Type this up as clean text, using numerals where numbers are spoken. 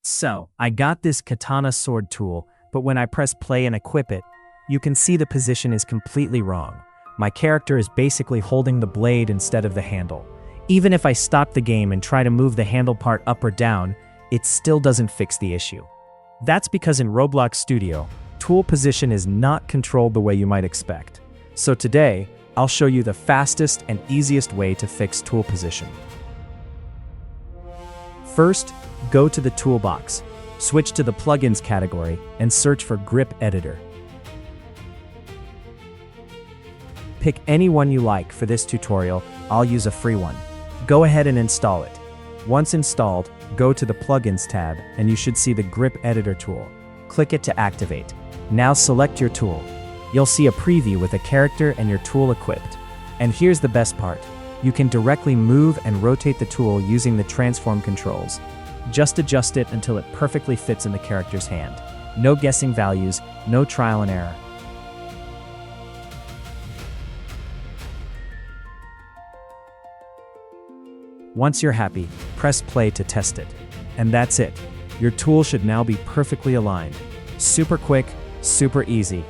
So, I got this katana sword tool, but when I press play and equip it, you can see the position is completely wrong. My character is basically holding the blade instead of the handle. Even if I stop the game and try to move the handle part up or down, it still doesn't fix the issue. That's because in Roblox Studio, tool position is not controlled the way you might expect. So today, I'll show you the fastest and easiest way to fix tool position. First, go to the toolbox, switch to the plugins category, and search for Grip Editor. Pick any one you like. For this tutorial, I'll use a free one. Go ahead and install it. Once installed, go to the Plugins tab and you should see the Grip Editor tool. Click it to activate. Now select your tool. You'll see a preview with a character and your tool equipped. And here's the best part. You can directly move and rotate the tool using the transform controls. Just adjust it until it perfectly fits in the character's hand. No guessing values, no trial and error. Once you're happy, press play to test it. And that's it. Your tool should now be perfectly aligned. Super quick, super easy.